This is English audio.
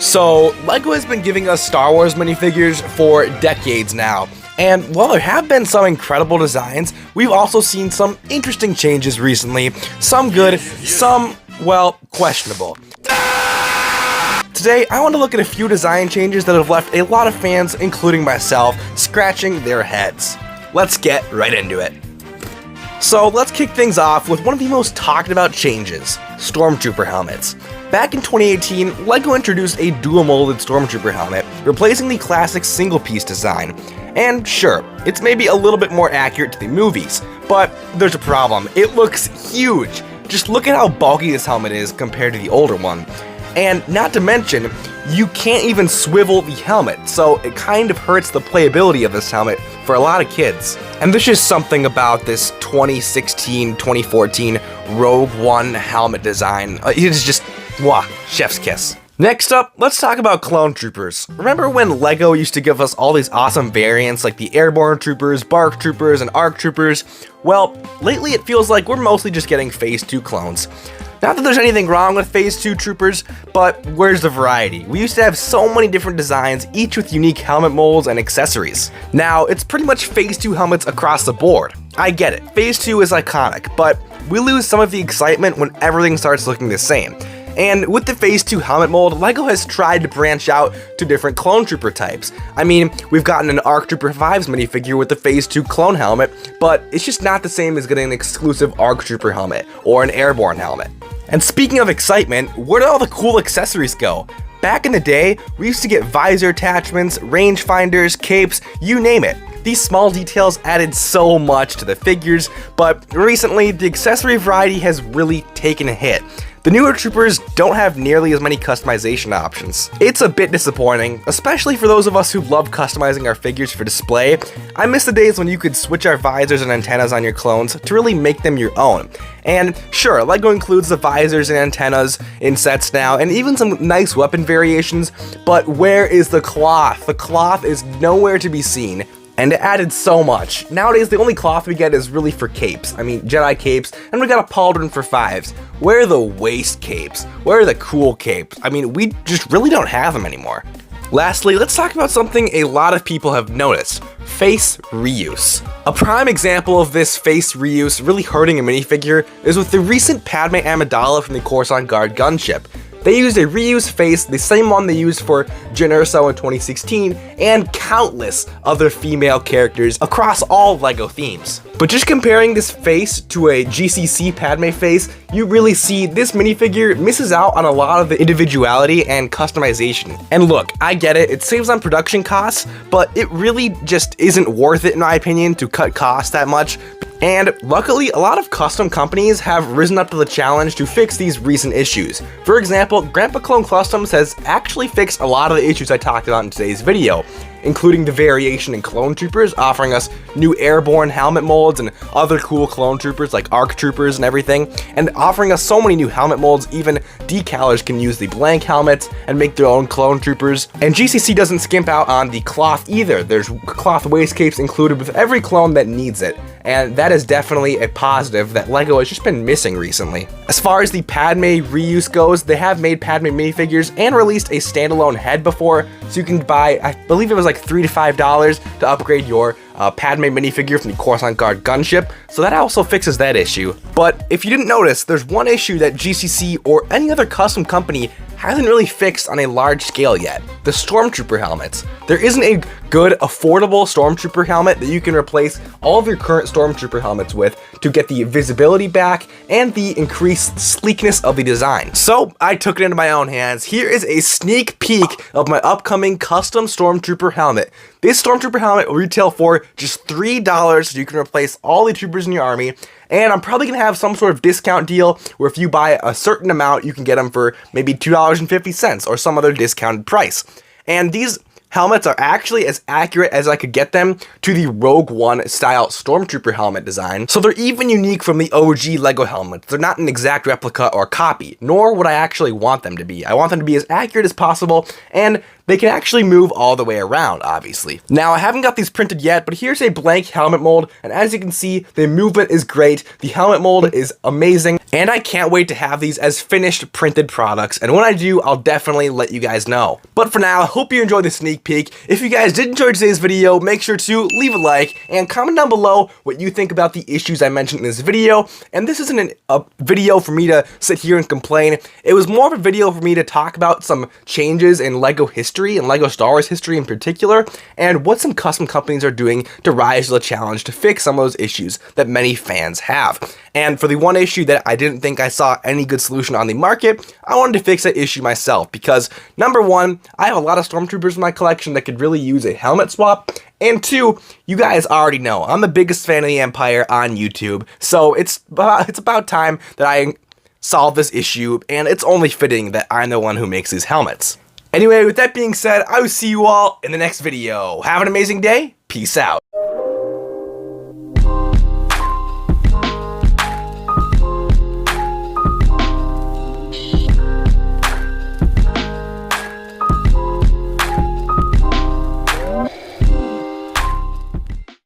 So, LEGO has been giving us Star Wars minifigures for decades now, and while there have been some incredible designs, we've also seen some interesting changes recently, some good, some, well, questionable. Today, I want to look at a few design changes that have left a lot of fans, including myself, scratching their heads. Let's get right into it. So let's kick things off with one of the most talked about changes, Stormtrooper helmets. Back in 2018, LEGO introduced a dual-molded Stormtrooper helmet, replacing the classic single-piece design. And sure, it's maybe a little bit more accurate to the movies, but there's a problem. It looks huge. Just look at how bulky this helmet is compared to the older one. And not to mention, you can't even swivel the helmet, so it kind of hurts the playability of this helmet for a lot of kids. And there's just something about this 2016-2014 Rogue One helmet design. It is just, mwah, chef's kiss. Next up, let's talk about clone troopers. Remember when LEGO used to give us all these awesome variants like the airborne troopers, bark troopers, and arc troopers? Well, lately it feels like we're mostly just getting Phase 2 clones. Not that there's anything wrong with Phase 2 troopers, but where's the variety? We used to have so many different designs, each with unique helmet molds and accessories. Now, it's pretty much Phase 2 helmets across the board. I get it, Phase 2 is iconic, but we lose some of the excitement when everything starts looking the same. And with the Phase 2 helmet mold, LEGO has tried to branch out to different clone trooper types. I mean, we've gotten an ARC Trooper 5's minifigure with the Phase 2 clone helmet, but it's just not the same as getting an exclusive ARC Trooper helmet or an airborne helmet. And speaking of excitement, where did all the cool accessories go? Back in the day, we used to get visor attachments, rangefinders, capes, you name it. These small details added so much to the figures, but recently the accessory variety has really taken a hit. The newer troopers don't have nearly as many customization options. It's a bit disappointing, especially for those of us who love customizing our figures for display. I miss the days when you could switch our visors and antennas on your clones to really make them your own. And sure, LEGO includes the visors and antennas in sets now, and even some nice weapon variations, but where is the cloth? The cloth is nowhere to be seen. And it added so much. Nowadays, the only cloth we get is really for capes. I mean, Jedi capes, and we got a pauldron for 5s. Where are the waist capes? Where are the cool capes? I mean, we just really don't have them anymore. Lastly, let's talk about something a lot of people have noticed, face reuse. A prime example of this face reuse really hurting a minifigure is with the recent Padme Amidala from the Coruscant Guard gunship. They used a reused face, the same one they used for Jyn Erso in 2016, and countless other female characters across all LEGO themes. But just comparing this face to a GCC Padme face, you really see this minifigure misses out on a lot of the individuality and customization. And look, I get it, it saves on production costs, but it really just isn't worth it in my opinion to cut costs that much. And luckily, a lot of custom companies have risen up to the challenge to fix these recent issues. For example, Grandpa Clone Customs has actually fixed a lot of the issues I talked about in today's video, including the variation in clone troopers, offering us new airborne helmet molds and other cool clone troopers like ARC troopers and everything, and offering us so many new helmet molds. Even decalers can use the blank helmets and make their own clone troopers. And GCC doesn't skimp out on the cloth either. There's cloth waist capes included with every clone that needs it, and that is definitely a positive that LEGO has just been missing recently. As far as the Padme reuse goes, they have made Padme minifigures and released a standalone head before, so you can buy, I believe it was like $3 to $5 to upgrade your Padme minifigure from the Coruscant Guard gunship, so that also fixes that issue. But if you didn't notice, there's one issue that GCC or any other custom company hasn't really fixed on a large scale yet: the Stormtrooper helmets. There isn't a good, affordable Stormtrooper helmet that you can replace all of your current Stormtrooper helmets with to get the visibility back and the increased sleekness of the design. So I took it into my own hands. Here is a sneak peek of my upcoming custom Stormtrooper helmet. This Stormtrooper helmet will retail for just $3, so you can replace all the troopers in your army. And I'm probably going to have some sort of discount deal where if you buy a certain amount, you can get them for maybe $2.50 or some other discounted price. And these helmets are actually as accurate as I could get them to the Rogue One style Stormtrooper helmet design, so they're even unique from the OG LEGO helmets. They're not an exact replica or copy, nor would I actually want them to be. I want them to be as accurate as possible, and they can actually move all the way around, obviously. Now, I haven't got these printed yet, but here's a blank helmet mold, and as you can see, the movement is great, the helmet mold is amazing, and I can't wait to have these as finished printed products, and when I do, I'll definitely let you guys know. But for now, I hope you enjoyed the sneak peek. If you guys did enjoy today's video, make sure to leave a like, and comment down below what you think about the issues I mentioned in this video. And this isn't a video for me to sit here and complain. It was more of a video for me to talk about some changes in LEGO history, and LEGO Star Wars history in particular, and what some custom companies are doing to rise to the challenge to fix some of those issues that many fans have. And for the one issue that I didn't think I saw any good solution on the market, I wanted to fix that issue myself because, number one, I have a lot of Stormtroopers in my collection that could really use a helmet swap, and two, you guys already know, I'm the biggest fan of the Empire on YouTube, so it's about time that I solve this issue, and it's only fitting that I'm the one who makes these helmets. Anyway, with that being said, I will see you all in the next video. Have an amazing day. Peace out.